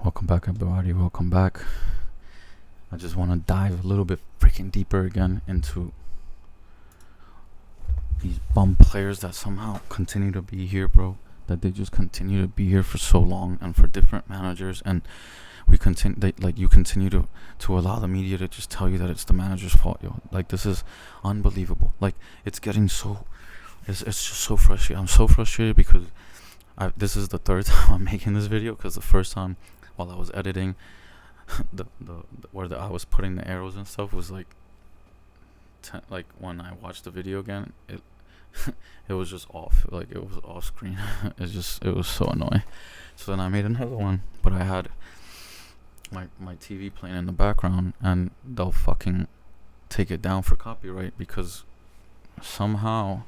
Welcome back, everybody. Welcome back. I just want to dive a little bit freaking deeper again into these bum players that somehow continue to be here, bro. That they just continue to be here for so long and for different managers, and we continue. You continue to allow the media to just tell you that it's the manager's fault, yo. Like, this is unbelievable. Like, it's getting so. It's just so frustrating. I'm so frustrated because this is the third time I'm making this video, because the first time, while I was editing, I was putting the arrows and stuff was like when I watched the video again, it was just off, like it was off screen. It was so annoying. So then I made another one, but I had my TV playing in the background, and they'll fucking take it down for copyright because somehow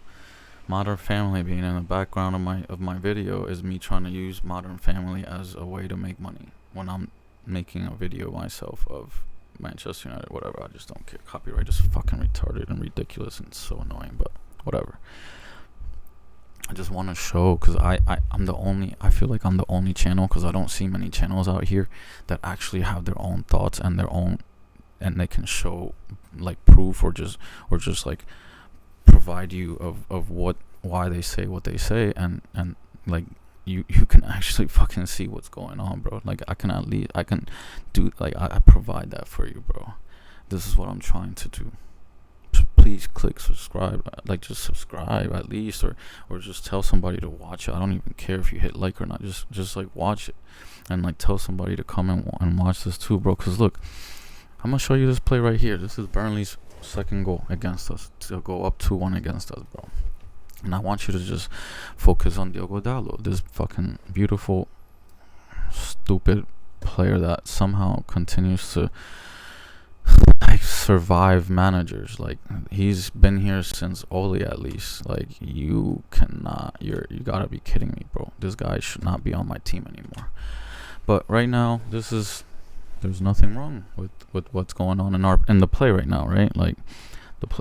Modern Family being in the background of my video is me trying to use Modern Family as a way to make money when I'm making a video myself of Manchester United, whatever. I just don't care. Copyright is fucking retarded and ridiculous and so annoying, but whatever. I just want to show, because I'm the only, I feel like I'm the only channel, because I don't see many channels out here that actually have their own thoughts and their own, and they can show like proof or just like provide you of why they say what they say, and like you can actually fucking see what's going on, bro. Like, I provide that for you, bro. This is what I'm trying to do. Please click subscribe, like just subscribe at least, or just tell somebody to watch it. I don't even care if you hit like or not, just like watch it, and like tell somebody to come and watch this too, bro. Because look, I'm gonna show you this play right here. This is Burnley's second goal against us, to go up 2-1 against us, bro. And I want you to just focus on Diogo Dalot, this fucking beautiful, stupid player that somehow continues to like survive managers. Like, he's been here since Ole, at least. Like, you gotta be kidding me, bro. This guy should not be on my team anymore. But right now, there's nothing wrong with what's going on in the play right now, right? Like,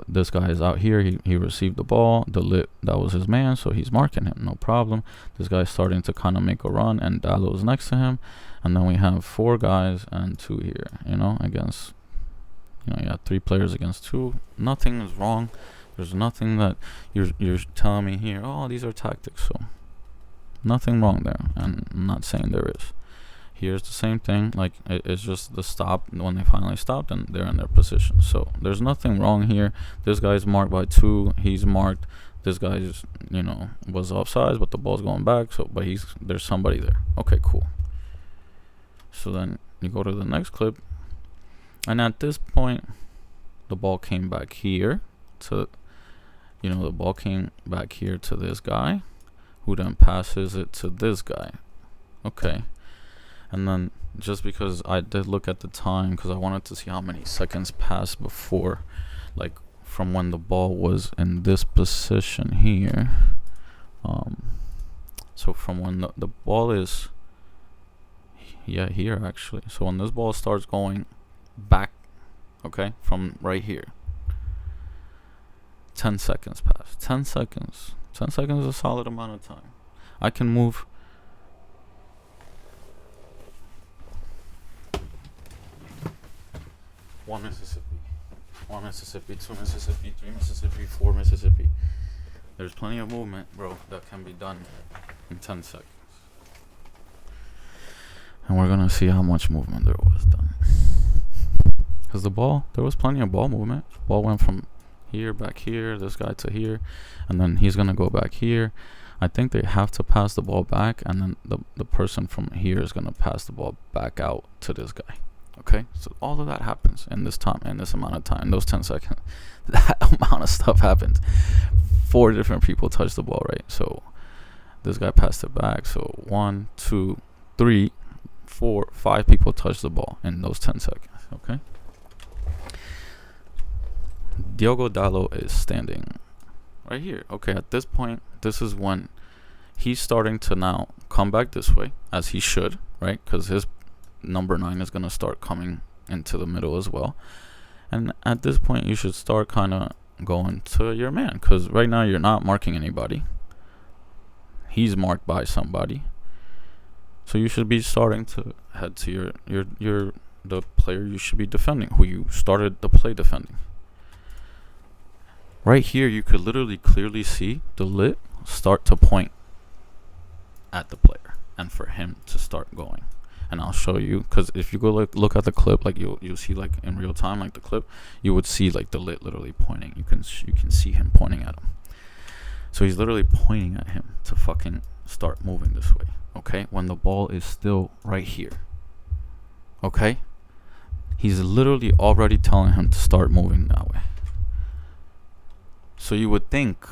this guy is out here. He received the ball. That was his man, so he's marking him, no problem. This guy's starting to kind of make a run, and Dalot's next to him, and then we have 4 guys and 2 here. Against, you have 3 players against 2. Nothing is wrong. There's nothing that you're telling me here. Oh, these are tactics. So nothing wrong there, and I'm not saying there is. Here's the same thing. Like, it's just the stop. When they finally stopped, and they're in their position. So there's nothing wrong here. This guy's marked by 2. He's marked. This guy's, was offsides, but the ball's going back. So, but there's somebody there. Okay, cool. So then you go to the next clip, and at this point, the ball came back here to, the ball came back here to this guy, who then passes it to this guy. Okay. And then, just because I did look at the time, because I wanted to see how many seconds passed before, like, from when the ball was in this position here. So from when the ball is, here actually. So when this ball starts going back, okay, from right here, 10 seconds passed. 10 seconds. 10 seconds is a solid amount of time. I can move. One Mississippi, 2 Mississippi, 3 Mississippi, 4 Mississippi. There's plenty of movement, bro, that can be done in 10 seconds. And we're gonna see how much movement there was done. Because there was plenty of ball movement. The ball went from here, back here, this guy to here, and then he's gonna go back here. I think they have to pass the ball back, and then the person from here is gonna pass the ball back out to this guy. Okay, so all of that happens in this amount of time, those 10 seconds. That amount of stuff happens. 4 different people touch the ball, right? So this guy passed it back. So 1, 2, 3, 4, 5 people touch the ball in those 10 seconds. Okay. Diogo Dalot is standing right here. Okay, at this point, this is when he's starting to now come back this way, as he should, right? Because his number 9 is going to start coming into the middle as well. And at this point, you should start kind of going to your man, because right now you're not marking anybody. He's marked by somebody. So you should be starting to head to your the player you should be defending, who you started the play defending. Right here, you could literally clearly see the lit start to point at the player, and for him to start going. And I'll show you, because if you go look at the clip, like you'll see like in real time, like the clip, you would see like the lit literally pointing. You can see him pointing at him. So he's literally pointing at him to fucking start moving this way. Okay, when the ball is still right here. Okay, he's literally already telling him to start moving that way. So you would think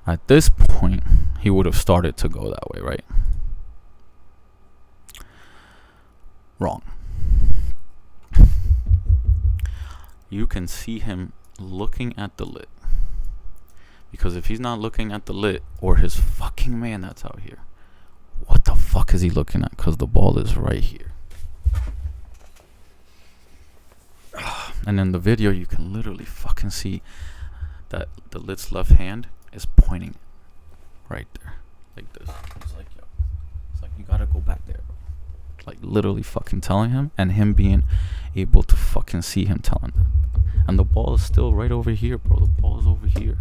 at this point he would have started to go that way, right? Wrong. You can see him looking at the lit. Because if he's not looking at the lit or his fucking man that's out here, what the fuck is he looking at? Because the ball is right here. And in the video, you can literally fucking see that the lit's left hand is pointing right there, like this. It's like you gotta go back there, bro. Like literally fucking telling him, and him being able to fucking see him telling them. And the ball is still right over here, bro. The ball is over here.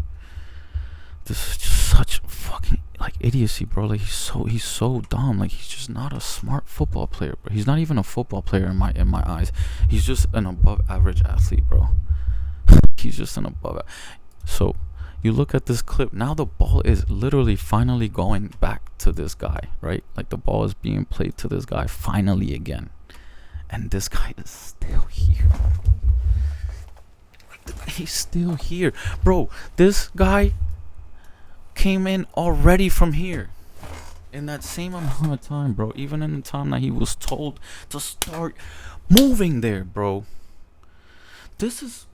This is just such fucking like idiocy, bro. Like he's so dumb. Like he's just not a smart football player, bro. He's not even a football player in my eyes. He's just an above average athlete, bro. He's just an above. So you look at this clip. Now the ball is literally finally going back to this guy, right? Like the ball is being played to this guy finally again, and this guy is still here. He's still here, bro. This guy came in already from here in that same amount of time, bro. Even in the time that he was told to start moving there, bro. This is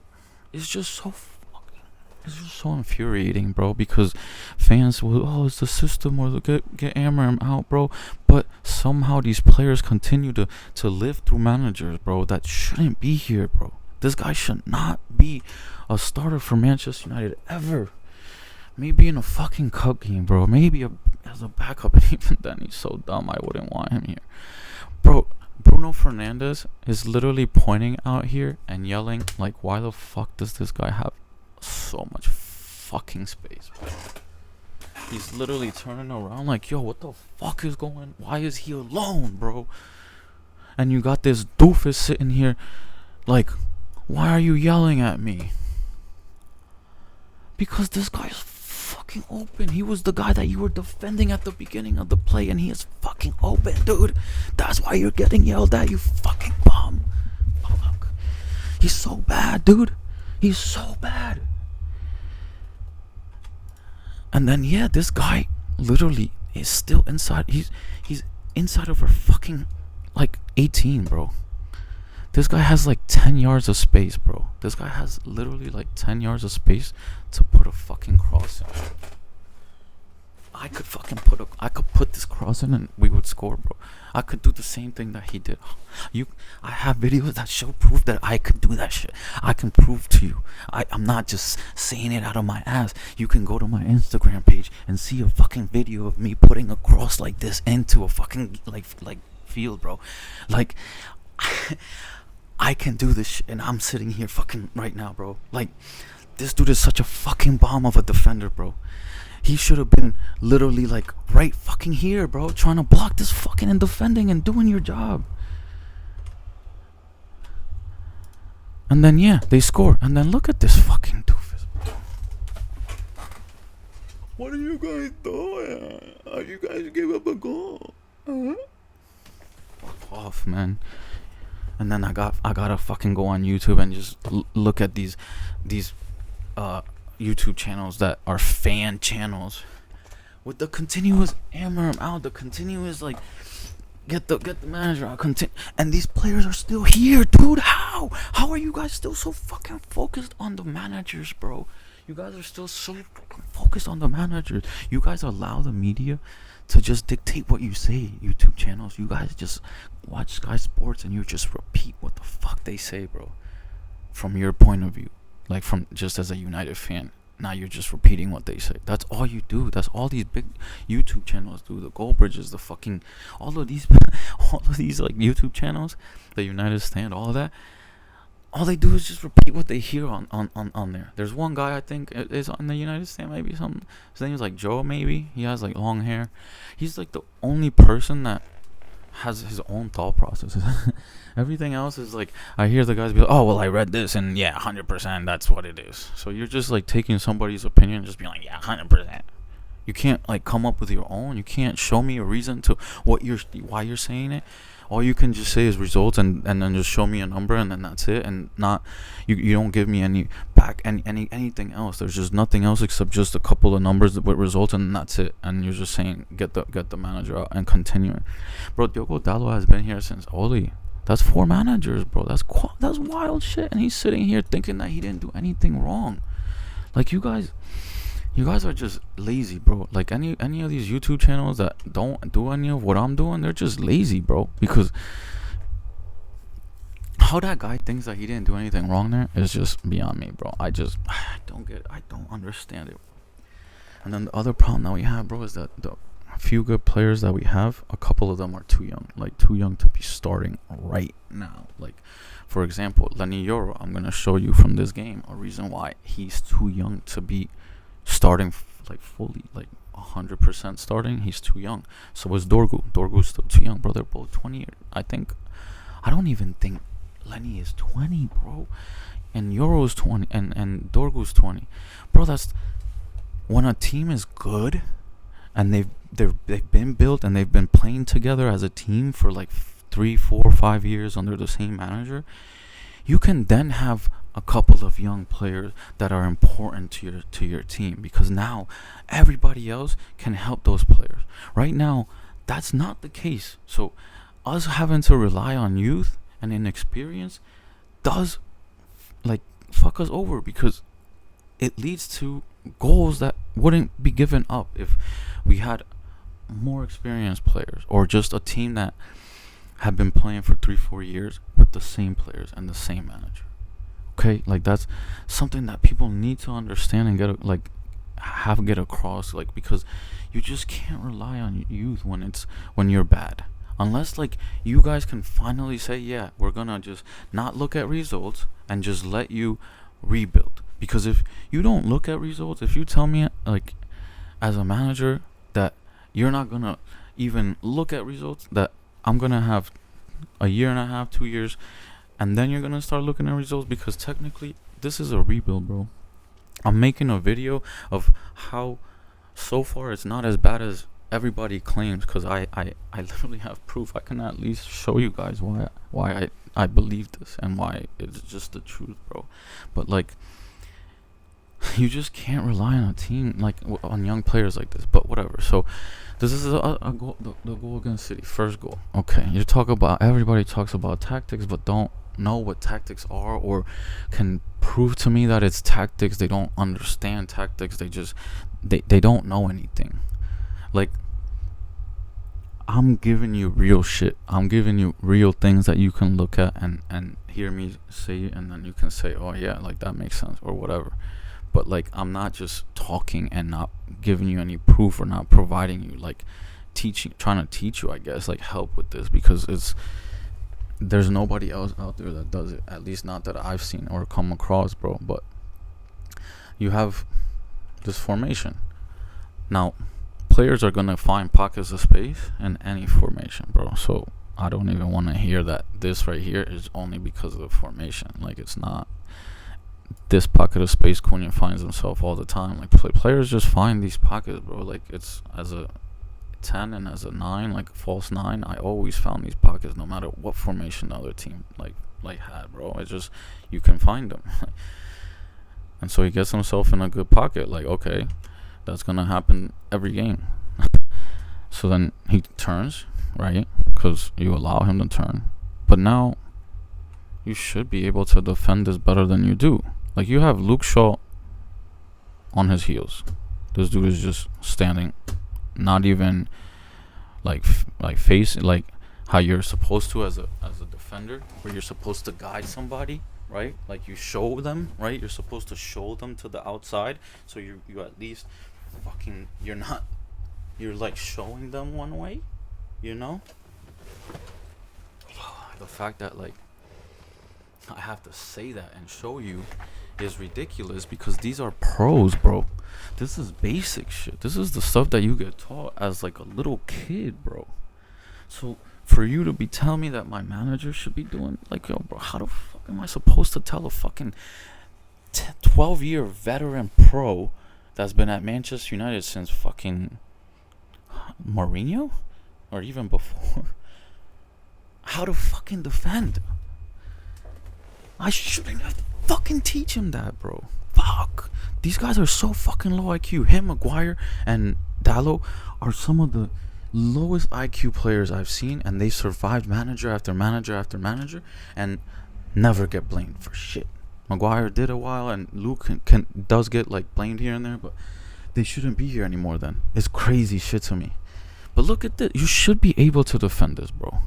just so fucking, it's just so infuriating, bro, because fans will, it's the system, or get Amram out, bro. But somehow these players continue to live through managers, bro, that shouldn't be here, bro. This guy should not be a starter for Manchester United ever. Maybe in a fucking cup game, bro. Maybe as a backup, and even then he's so dumb I wouldn't want him here. Bro, Bruno Fernandes is literally pointing out here and yelling, like, why the fuck does this guy have so much fucking space, bro? He's literally turning around like, yo, what the fuck is going? Why is he alone, bro? And you got this doofus sitting here like, why are you yelling at me? Because this guy is fucking open. He was the guy that you were defending at the beginning of the play, and he is fucking open, dude. That's why you're getting yelled at, you fucking bum. Fuck. He's so bad, dude. He's so bad. And then yeah, this guy literally is still inside. He's inside of our fucking like 18, bro. This guy has like 10 yards of space, bro. This guy has literally like 10 yards of space to put a fucking cross in. I could put this cross in and we would score, bro. I could do the same thing that he did. I have videos that show proof that I could do that shit. I can prove to you. I'm not just saying it out of my ass. You can go to my Instagram page and see a fucking video of me putting a cross like this into a fucking like field, bro. Like I can do this shit, and I'm sitting here fucking right now, bro. Like, this dude is such a fucking bomb of a defender, bro. He should have been literally like right fucking here, bro, trying to block this fucking and defending and doing your job. And then yeah, they score, and then look at this fucking doofus, bro. What are you guys doing? You guys give up a goal? Fuck off, man. And then I gotta fucking go on YouTube and just look at these YouTube channels that are fan channels with the continuous Amram out, the continuous like get the manager out, and these players are still here, dude. How are you guys still so fucking focused on the managers, bro? You guys are still so fucking focused on the managers. You guys allow the media to just dictate what you say. YouTube channels, you guys just watch Sky Sports and you just repeat what the fuck they say, bro, from your point of view, like from just as a United fan. now you're just repeating what they say. That's all you do. That's all these big YouTube channels do. The Gold Bridges, the fucking, all of these, all of these like YouTube channels, the United Stand, all of that. All they do is just repeat what they hear on there. There's one guy I think is on the United Stand, maybe something. His name is like Joe, maybe. He has like long hair. He's like the only person that has his own thought processes. Everything else is like, I hear the guys be like, oh, well, I read this, and yeah, 100%, that's what it is. So you're just like taking somebody's opinion and just being like, yeah, 100%. You can't like come up with your own. You can't show me a reason to why you're saying it. All you can just say is results, and then just show me a number, and then that's it. And not you don't give me anything else. There's just nothing else except just a couple of numbers with results, and that's it. And you're just saying get the manager out and continue it. Bro, Diogo Dalot has been here since Oli. That's 4 managers, bro. That's wild shit. And he's sitting here thinking that he didn't do anything wrong. Like you guys are just lazy, bro. Like any of these YouTube channels that don't do any of what I'm doing, they're just lazy, bro. Because how that guy thinks that he didn't do anything wrong there is just beyond me, bro. I don't get it. I don't understand it. And then the other problem that we have, bro, is that the few good players that we have, a couple of them are too young. Like too young to be starting right now. Like for example, Lenny Yoro, I'm gonna show you from this game a reason why he's too young to be starting like fully, like 100% starting. He's too young. So is Dorgu. Dorgu's still too young, bro. They're both 20. I don't even think Lenny is 20, bro. And Euro's 20, and Dorgu's 20, bro. That's when a team is good, and they've been built and they've been playing together as a team for like 3, 4, 5 years under the same manager. You can then have a couple of young players that are important to your team, because now everybody else can help those players. Right now, that's not the case. So us having to rely on youth and inexperience does like fuck us over, because it leads to goals that wouldn't be given up if we had more experienced players, or just a team that had been playing for 3-4 years with the same players and the same manager. Okay, like that's something that people need to understand and get across, like, because you just can't rely on youth when you're bad, unless like you guys can finally say, yeah, we're gonna just not look at results and just let you rebuild. Because if you don't look at results, if you tell me like as a manager that you're not gonna even look at results, that I'm gonna have a year and a half, 2 years, and then you're gonna start looking at results, because technically this is a rebuild, bro. I'm making a video of how so far it's not as bad as everybody claims, because I literally have proof. I can at least show you guys why I believe this and why it's just the truth, bro. But like, you just can't rely on a team like on young players like this. But whatever. So this is a goal, the goal against City, first goal. Okay, you talk about, everybody talks about tactics, but don't know what tactics are, or can prove to me that it's tactics. They don't understand tactics. They don't know anything. Like, I'm giving you real shit. I'm giving you real things that you can look at and hear me say, and then you can say, oh yeah, like that makes sense or whatever. But like, I'm not just talking and not giving you any proof, or not providing you like trying to teach you, I guess, like help with this, because there's nobody else out there that does it, at least not that I've seen or come across, bro. But you have this formation. Now, players are gonna find pockets of space in any formation, bro. So I don't even want to hear that this right here is only because of the formation. Like, it's not. This pocket of space, Cunha finds himself all the time. Like, players just find these pockets, bro. Like, it's as a 10 and as a 9, like false 9, I always found these pockets no matter what formation the other team like had, bro. It's just, you can find them. And so he gets himself in a good pocket. Like, okay, that's gonna happen every game. So then he turns, right? Because you allow him to turn. But now you should be able to defend this better than you do. Like, you have Luke Shaw on his heels. This dude is just standing, not even like face, like how you're supposed to as a defender, where you're supposed to guide somebody, right? Like you show them, right? You're supposed to show them to the outside, so you at least fucking you're like showing them one way, you know? The fact that like I have to say that and show you is ridiculous because these are pros, bro. This is basic shit. This is the stuff that you get taught as like a little kid, bro. So for you to be telling me that my manager should be doing, like, yo, bro, how the fuck am I supposed to tell a fucking 12-year veteran pro that's been at Manchester United since fucking Mourinho or even before how to fucking defend? I shouldn't have to fucking teach him that, bro. Fuck. These guys are so fucking low IQ. Him, Maguire, and Dallo are some of the lowest IQ players I've seen, and they survived manager after manager after manager and never get blamed for shit. Maguire did a while, and Luke does get like blamed here and there, but they shouldn't be here anymore then. It's crazy shit to me. But look at this. You should be able to defend this, bro.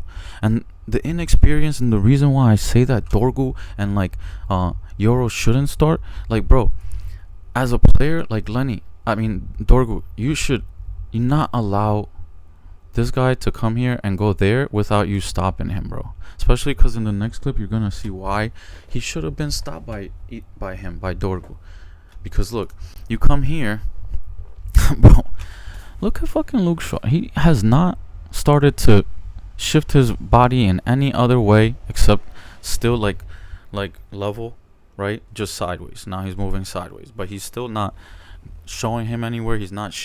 And the inexperience and the reason why I say that Dorgu and like Euro shouldn't start, like, bro, as a player like Dorgu, you not allow this guy to come here and go there without you stopping him, bro. Especially because in the next clip you're gonna see why he should have been stopped by Dorgu. Because look, you come here, bro. Look at fucking Luke Shaw. He has not started to shift his body in any other way except still like level, right? Just sideways. Now he's moving sideways, but he's still not showing him anywhere. He's not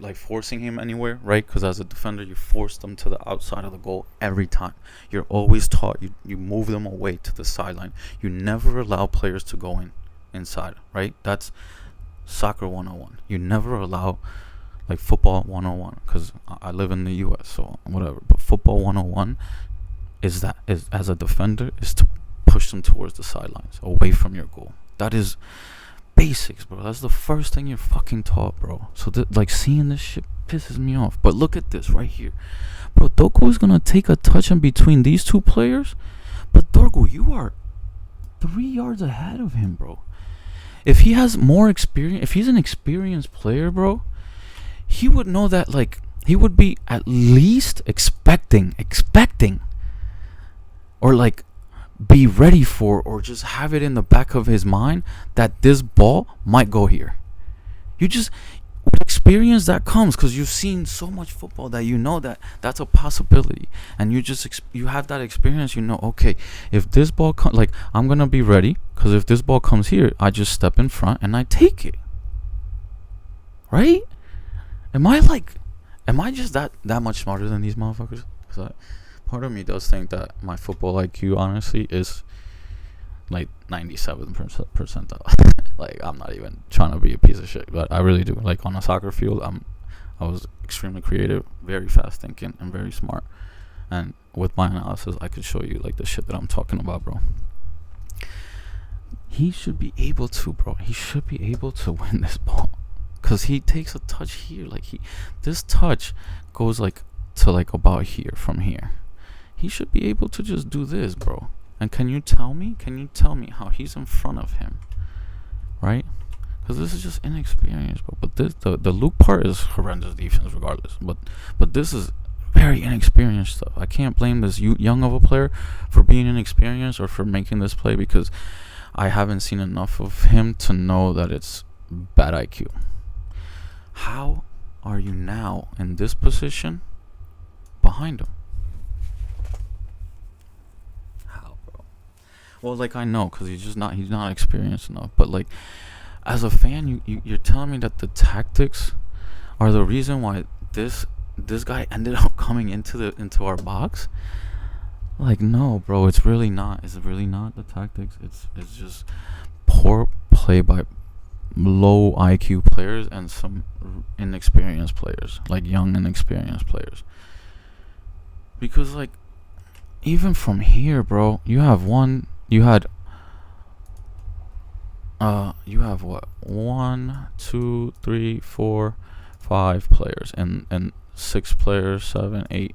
like forcing him anywhere, right? Because as a defender, you force them to the outside of the goal every time. You're always taught you move them away to the sideline. You never allow players to go inside, right? That's soccer 101. You never allow, like, football 101, because I live in the US, so whatever. But football 101 is as a defender is to push them towards the sidelines, away from your goal. That is basics, bro. That's the first thing you're fucking taught, bro. So like seeing this shit pisses me off. But look at this right here, bro. Doku is gonna take a touch in between these two players, but Dorgu, you are 3 yards ahead of him, bro. If he has more experience, if he's an experienced player, bro, he would know that, like, he would be at least expecting, or like be ready for, or just have it in the back of his mind that this ball might go here. You just, with experience that comes, because you've seen so much football that you know that that's a possibility, and you have that experience. You know, okay, if this ball comes, like, I'm gonna be ready, because if this ball comes here, I just step in front and I take it, right? Am I just that much smarter than these motherfuckers? Because part of me does think that my football IQ, honestly, is like 97 percentile. Like, I'm not even trying to be a piece of shit, but I really do. Like, on a soccer field, I was extremely creative, very fast thinking, and very smart. And with my analysis, I could show you like the shit that I'm talking about, bro. He should be able to, bro. He should be able to win this ball. Because he takes a touch here, like this touch goes like to like about here from here. He should be able to just do this, bro. And can you tell me how he's in front of him, right? Because this is just inexperience, bro. But this the Luke part is horrendous defense regardless. But this is very inexperienced stuff. I can't blame this young of a player for being inexperienced or for making this play, because I haven't seen enough of him to know that it's bad IQ. How are you now in this position behind him? How, bro? Well, like, I know, because he's not experienced enough. But like, as a fan, you're telling me that the tactics are the reason why this guy ended up coming into our box? Like, no, bro, it's really not. It's really not the tactics. It's just poor play by low IQ players and some inexperienced players, like young inexperienced players. Because, like, even from here, bro, you have what, 1, 2, 3, 4, 5 players and 6 players, 7, 8.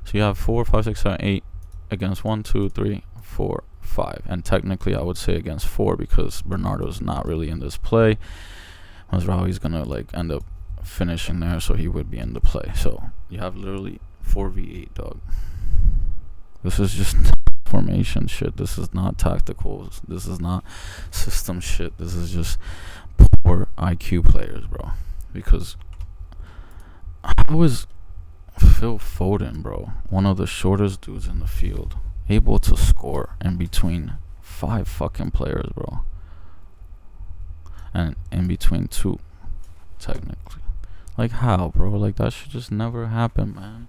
So you have 4, 5, 6, 7, 8 against 1, 2, 3, 4, 5, and technically I would say against 4 because Bernardo's not really in this play. Mazraoui's gonna like end up finishing there, so he would be in the play. So you have literally 4v8, dog. This is just formation shit. This is not tactical. This is not system shit. This is just poor IQ players, bro. Because how is Phil Foden, bro, one of the shortest dudes in the field, able to score in between 5 fucking players, bro? And in between 2, technically. Like, how, bro? Like, that should just never happen, man.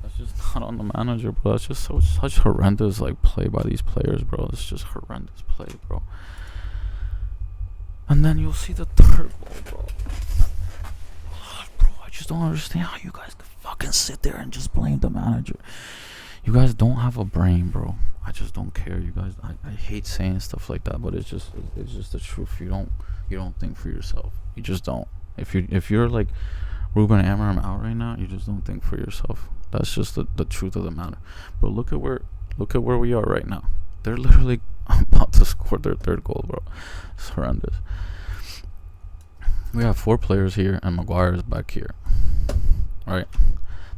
That's just not on the manager, bro. That's just such horrendous, like, play by these players, bro. It's just horrendous play, bro. And then you'll see the third goal, bro. Bro, I just don't understand how you guys can fucking sit there and just blame the manager. You guys don't have a brain, bro. I just don't care. You guys, I hate saying stuff like that, but it's just the truth. You don't think for yourself. You just don't. If you're like Ruben Amorim out right now, you just don't think for yourself. That's just the truth of the matter. But look at where we are right now. They're literally about to score their third goal, bro. It's horrendous. We have 4 players here, and Maguire is back here. Right?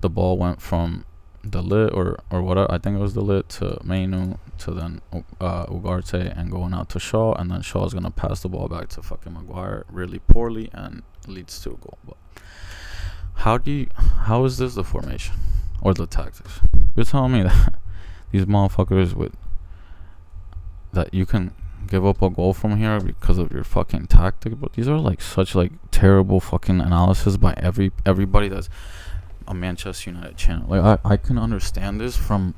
The ball went from the lit or whatever, I think it was the lit, to Mainu, to then Ugarte, and going out to Shaw, and then Shaw's gonna pass the ball back to fucking Maguire really poorly and leads to a goal. But how is this the formation or the tactics? You're telling me that these motherfuckers that you can give up a goal from here because of your fucking tactic? But these are like such like terrible fucking analysis by everybody that's a Manchester United channel. Like I can understand this from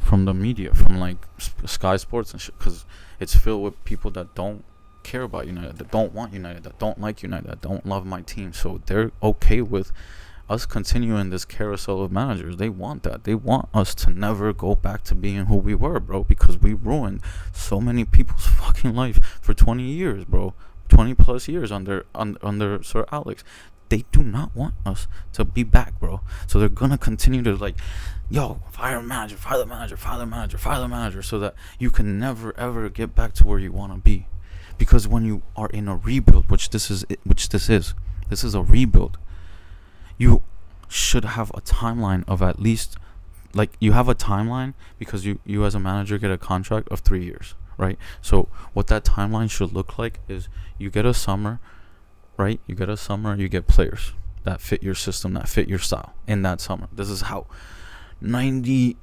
the media, from like Sky Sports and shit, because it's filled with people that don't care about United, that don't want United, that don't like United, that don't love my team. So they're okay with us continuing this carousel of managers. They want that. They want us to never go back to being who we were, bro, because we ruined so many people's fucking life for 20 years, bro. 20 plus years under Sir Alex. They do not want us to be back, bro. So they're gonna continue to like, yo, fire the manager, so that you can never ever get back to where you want to be. Because when you are in a rebuild, which this is a rebuild, you should have a timeline of at least, like, you have a timeline because you as a manager get a contract of 3 years, right? So what that timeline should look like is you get a summer, right? You get players that fit your system, that fit your style in that summer. This is how 97%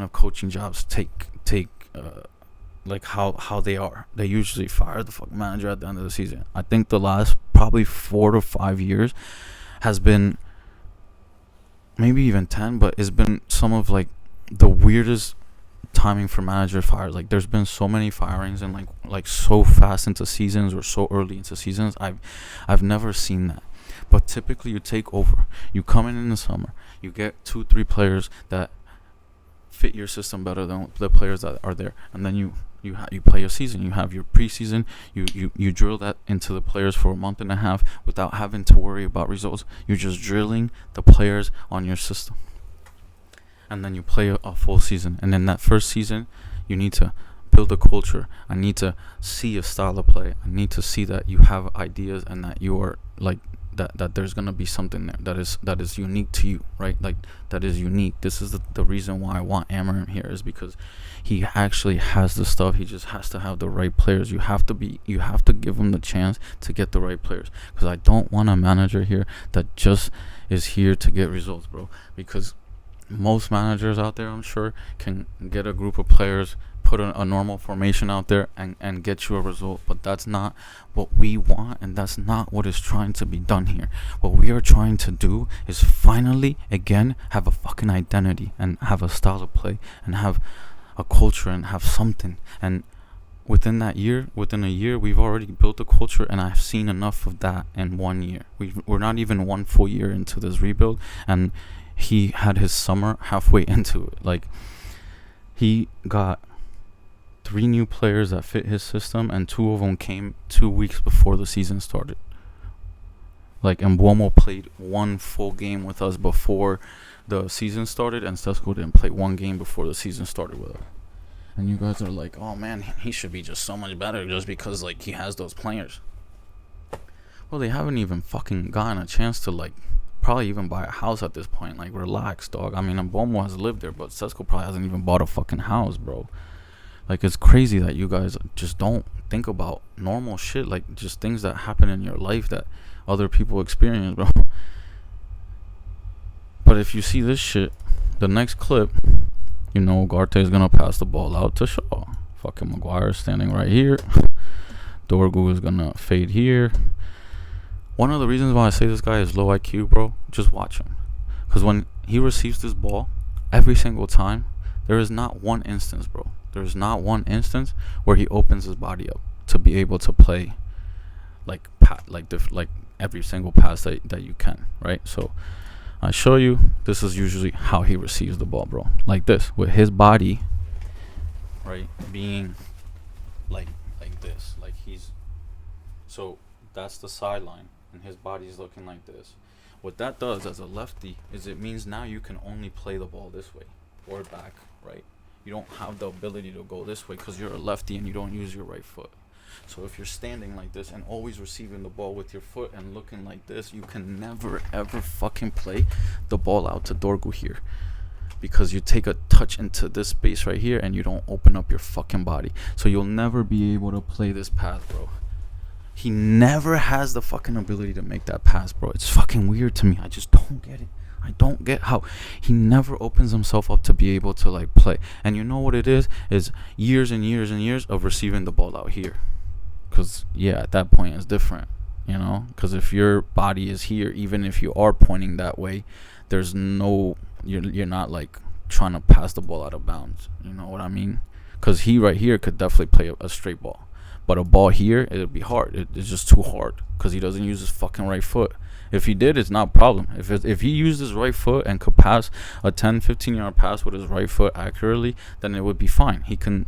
of coaching jobs take like how they are. They usually fire the fucking manager at the end of the season. I think the last probably 4 to 5 years has been, maybe even 10, but it's been some of like the weirdest timing for manager fires. Like there's been so many firings and like so fast into seasons or so early into seasons. I've never seen that. But typically you take over, you come in the summer, you get 2-3 players that fit your system better than the players that are there, and then you play a season. You have your preseason. You drill that into the players for a month and a half without having to worry about results. You're just drilling the players on your system, and then you play a full season. And in that first season, you need to build a culture. I need to see a style of play. I need to see that you have ideas and that you are like that there's gonna be something there that is unique to you, right? Like that is unique. This is the reason why I want Amorim here, is because he actually has the stuff. He just has to have the right players. You have to give him the chance to get the right players, because I don't want a manager here that just is here to get results, bro. Because most managers out there, I'm sure, can get a group of players, put a normal formation out there and get you a result. But that's not what we want, and that's not what is trying to be done here. What we are trying to do is finally, again, have a fucking identity and have a style of play and have a culture and have something. And within a year, we've already built a culture, and I've seen enough of that in 1 year. We're not even 1 full year into this rebuild, and he had his summer halfway into it. Like, he got 3 new players that fit his system, and 2 of them came 2 weeks before the season started. Like, Mbuemo played 1 full game with us before the season started, and Sesko didn't play 1 game before the season started with us. And you guys are like, oh man, he should be just so much better just because like he has those players. Well, they haven't even fucking gotten a chance to like probably even buy a house at this point. Like, relax, dog. I mean, Mbomo has lived there, but Sesko probably hasn't even bought a fucking house, bro. Like, it's crazy that you guys just don't think about normal shit, like just things that happen in your life that other people experience, bro. But if you see this shit, the next clip, you know Ugarte is gonna pass the ball out to Shaw. Fucking Maguire standing right here. Dorgu is gonna fade here. One of the reasons why I say this guy is low IQ, bro, just watch him. Because when he receives this ball, every single time, there is not one instance, bro. There is not one instance where he opens his body up to be able to play like every single pass that you can, right? So I show you, this is usually how he receives the ball, bro. Like this, with his body, right, being like this. Like he's, so that's the sideline, and his body's looking like this. What that does as a lefty is it means now you can only play the ball this way or back, right? You don't have the ability to go this way because you're a lefty and you don't use your right foot. So if you're standing like this and always receiving the ball with your foot and looking like this, you can never ever fucking play the ball out to Dorgu here, because you take a touch into this space right here and you don't open up your fucking body. So you'll never be able to play this pass, bro. He never has the fucking ability to make that pass, bro. It's fucking weird to me. I just don't get it. I don't get how he never opens himself up to be able to like play. And you know what it is years and years and years of receiving the ball out here. Because, yeah, at that point it's different, you know? Because if your body is here, even if you are pointing that way, there's no, you're not like trying to pass the ball out of bounds. You know what I mean? Because he right here could definitely play a straight ball. But a ball here, it'd be hard. It's just too hard because he doesn't use his fucking right foot. If he did, it's not a problem. If he used his right foot and could pass a 10, 15-yard pass with his right foot accurately, then it would be fine. He can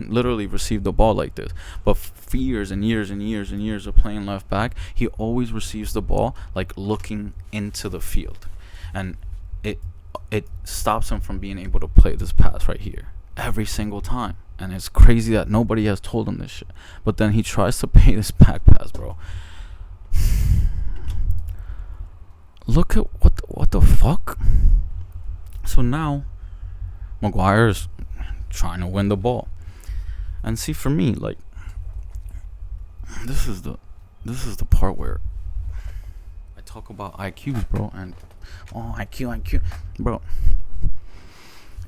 literally receive the ball like this. But for years and years and years and years of playing left back, he always receives the ball like looking into the field. And it stops him from being able to play this pass right here every single time. And it's crazy that nobody has told him this shit. But then he tries to pay this back pass, bro. Look at what the fuck? So now Maguire is trying to win the ball. And see, for me, like, this is the part where I talk about IQs, bro, and IQ, bro.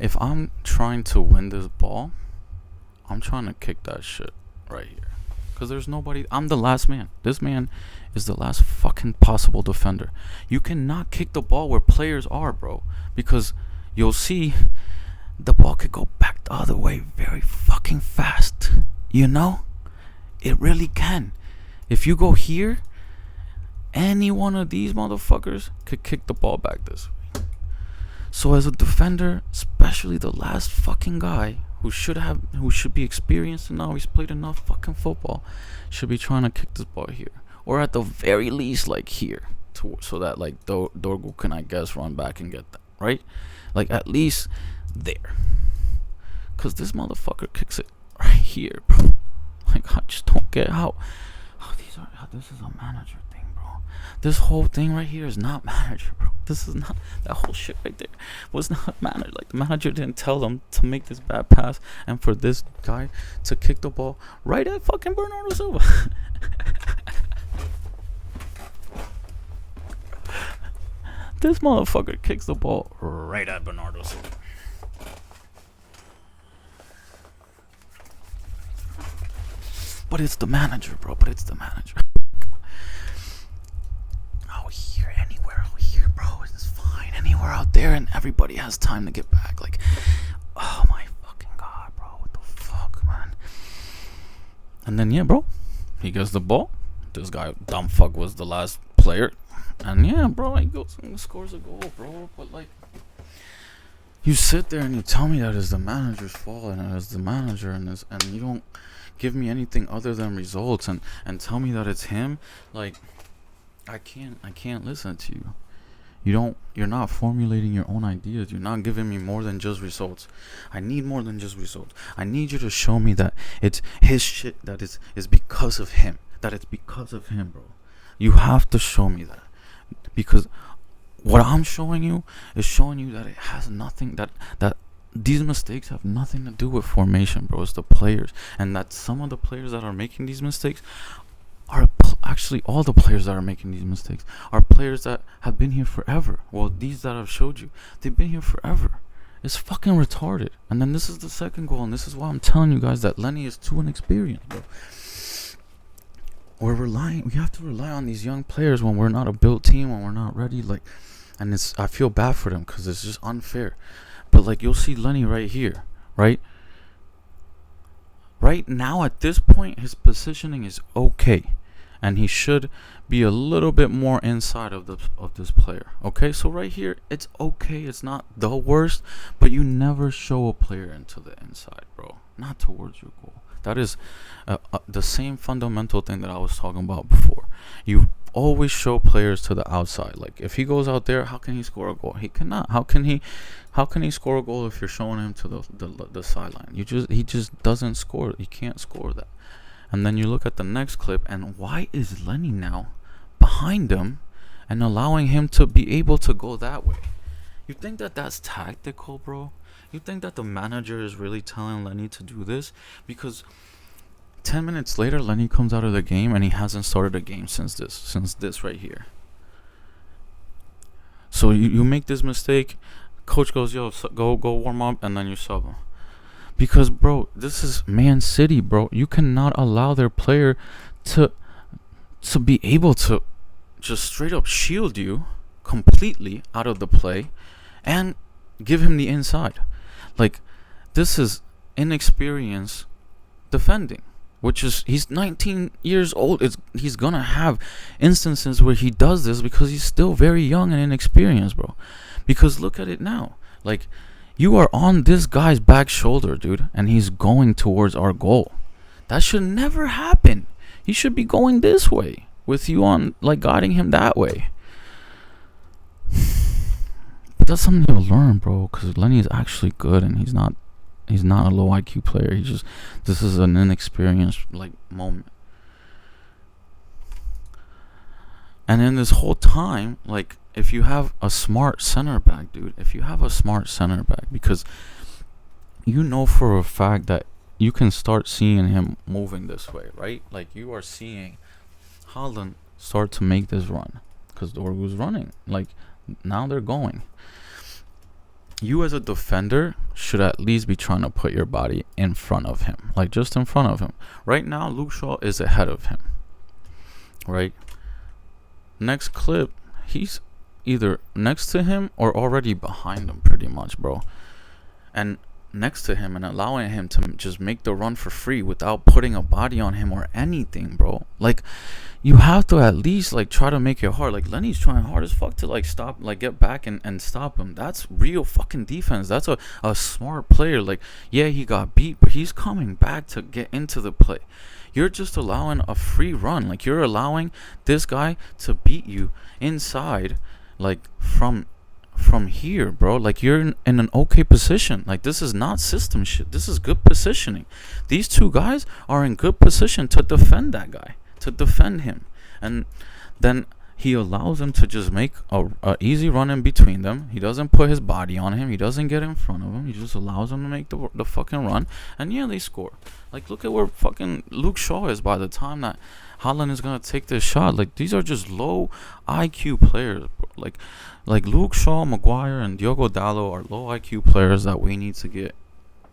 If I'm trying to win this ball, I'm trying to kick that shit right here, because there's nobody. I'm the last man. This man is the last fucking possible defender. You cannot kick the ball where players are, bro, because you'll see the ball could go back the other way very fucking fast. You know? It really can. If you go here, any one of these motherfuckers could kick the ball back this way. So as a defender, especially the last fucking guy who should be experienced and now he's played enough fucking football, should be trying to kick this ball here, or at the very least like here, so that like Dorgu can, I guess, run back and get that, right? Like at least there, cause this motherfucker kicks it right here, bro. Like, I just don't get how this is a manager thing, bro. This whole thing right here is not manager, bro. This is not, that whole shit right there was not manager. Like, the manager didn't tell them to make this bad pass and for this guy to kick the ball right at fucking Bernardo Silva. This motherfucker kicks the ball right at Bernardo Silva. But it's the manager, bro. Out here, anywhere out here, bro. It's fine. Anywhere out there, and everybody has time to get back. Like, oh my fucking god, bro. What the fuck, man? And then, yeah, bro. He gets the ball. This guy, dumb fuck, was the last player. And yeah, bro, he goes and scores a goal, bro. But like, you sit there and you tell me that it's the manager's fault and it's the manager and you don't give me anything other than results and tell me that it's him. Like, I can't listen to you. You're not formulating your own ideas. You're not giving me more than just results. I need more than just results. I need you to show me that it's his shit, that is because of him. That it's because of him, bro. You have to show me that. Because what I'm showing you is showing you that it has nothing, that these mistakes have nothing to do with formation, bro. It's the players. And that some of the players that are making these mistakes are actually all the players that are making these mistakes are players that have been here forever. Well, these that I've showed you, they've been here forever. It's fucking retarded. And then this is the second goal, and this is why I'm telling you guys that Lenny is too inexperienced, bro. We have to rely on these young players when we're not a built team, when we're not ready. And I feel bad for them because it's just unfair. But like, you'll see Lenny right here, right? Right now, at this point, his positioning is okay, and he should be a little bit more inside of this player. Okay, so right here, it's okay. It's not the worst, but you never show a player into the inside, bro. Not towards your goal. That is the same fundamental thing that I was talking about before. You always show players to the outside. Like, if he goes out there, how can he score a goal? He cannot. How can he score a goal if you're showing him to the sideline? He just doesn't score. He can't score that. And then you look at the next clip, and why is Lenny now behind him and allowing him to be able to go that way? You think that that's tactical, bro? You think that the manager is really telling Lenny to do this? Because 10 minutes later, Lenny comes out of the game and he hasn't started a game since this right here. So you make this mistake, coach goes, yo, go warm up, and then you sub him. Because, bro, this is Man City, bro. You cannot allow their player to be able to just straight up shield you completely out of the play and give him the inside. Like, this is inexperience defending, which is, he's 19 years old. He's gonna have instances where he does this because he's still very young and inexperienced, bro. Because look at it now. Like, you are on this guy's back shoulder, dude, and he's going towards our goal. That should never happen. He should be going this way with you on, like, guiding him that way. But that's something to learn, bro, because Lenny is actually good, and he's not a low IQ player. This is an inexperienced, like, moment. And in this whole time, like, if you have a smart center back, dude, because you know for a fact that you can start seeing him moving this way, right? Like, you are seeing Haaland start to make this run because Dorgu's running. Like, now they're going. You as a defender should at least be trying to put your body in front of him, like just in front of him. Right now, Luke Shaw is ahead of him, right? Next clip, he's either next to him or already behind him pretty much, bro. And next to him and allowing him to just make the run for free without putting a body on him or anything, bro. Like, you have to at least, like, try to make it hard. Like, Lenny's trying hard as fuck to, like, stop, like, get back and stop him. That's real fucking defense. That's a smart player. Like, yeah, he got beat, but he's coming back to get into the play. You're just allowing a free run. Like, you're allowing this guy to beat you inside, like, from here, bro. Like, you're in an okay position. Like, this is not system shit. This is good positioning. These two guys are in good position to defend that guy, to defend him. And then he allows him to just make a easy run in between them. He doesn't put his body on him. He doesn't get in front of him. He just allows him to make the fucking run. And yeah, they score. Like, look at where fucking Luke Shaw is by the time that Haaland is going to take this shot. Like, these are just low IQ players, bro. Like Luke Shaw, Maguire, and Diogo Dalot are low IQ players that we need to get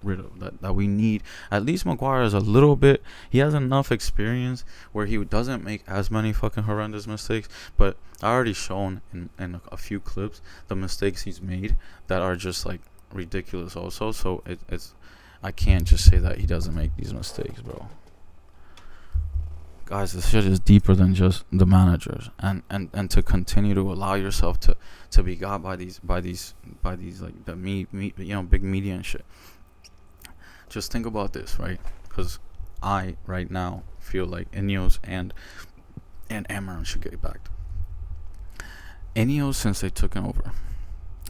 rid of. That we need. At least Maguire is a little bit. He has enough experience where he doesn't make as many fucking horrendous mistakes. But I already shown in a few clips the mistakes he's made that are just, like, ridiculous also. So it's I can't just say that he doesn't make these mistakes, bro. Guys, this shit is deeper than just the managers, and to continue to allow yourself to be got by these like the big media and shit. Just think about this, right? Because I right now feel like Ineos and Amaran should get backed. Ineos, since they took it over,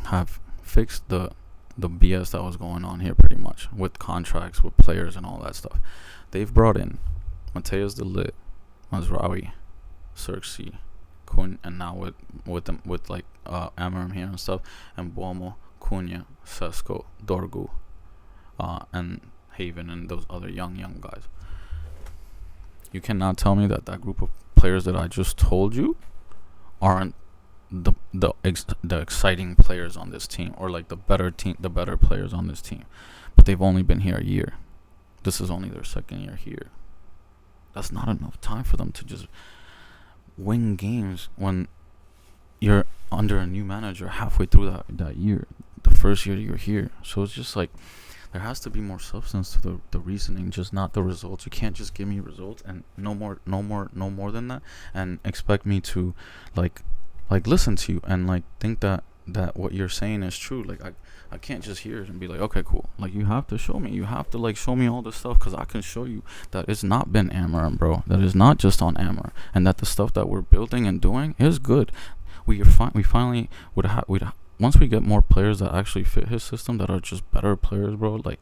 have fixed the BS that was going on here pretty much with contracts, with players, and all that stuff. They've brought in Mateus de Ligt, Mazraoui, Xerxes, Kun, and now with them with like Amarim here and stuff, and Buomo, Cunha, Sesko, Dorgu, and Haven, and those other young guys. You cannot tell me that that group of players that I just told you aren't the exciting players on this team, or like the better players on this team. But they've only been here a year. This is only their second year here. That's not enough time for them to just win games when you're under a new manager halfway through that year, the first year you're here. So it's just like there has to be more substance to the reasoning, just not the results. You can't just give me results and no more than that, and expect me to like listen to you and like think that what you're saying is true. Like I can't just hear it and be like, okay, cool. Like you have to show me. You have to like show me all this stuff, because I can show you that it's not been Amarim, bro. That is not just on Amarim, and that the stuff that we're building and doing is good. We finally would once we get more players that actually fit his system, that are just better players, bro. Like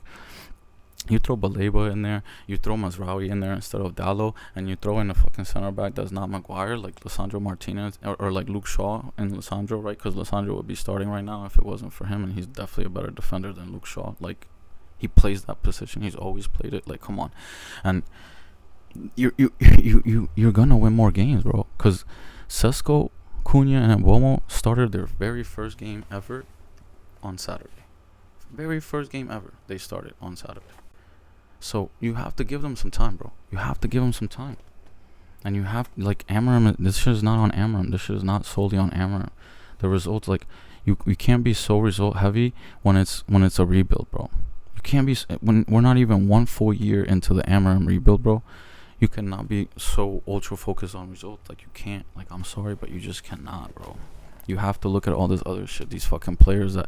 you throw Baleba in there, you throw Mazraoui in there instead of Dallo, and you throw in a fucking center back that's not Maguire, like Lisandro Martinez, or like Luke Shaw and Lisandro, right? Because Lisandro would be starting right now if it wasn't for him, and he's definitely a better defender than Luke Shaw. Like he plays that position, he's always played it. Like come on, and you're gonna win more games, bro. Because Sesko, Cunha, and Buomo started their very first game ever on Saturday. Very first game ever they started on Saturday. So you have to give them some time, bro. You have to give them some time. And you have, like, Amarim, this shit is not on Amarim. This shit is not solely on Amarim. The results, like, you can't be so result heavy when it's a rebuild, bro. You can't be, when we're not even one full year into the Amarim rebuild, bro. You cannot be so ultra focused on results. Like, you can't. Like, I'm sorry, but you just cannot, bro. You have to look at all this other shit. These fucking players that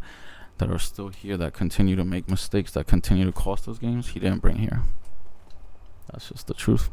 are still here, that continue to make mistakes, that continue to cost us games, he didn't bring here. That's just the truth.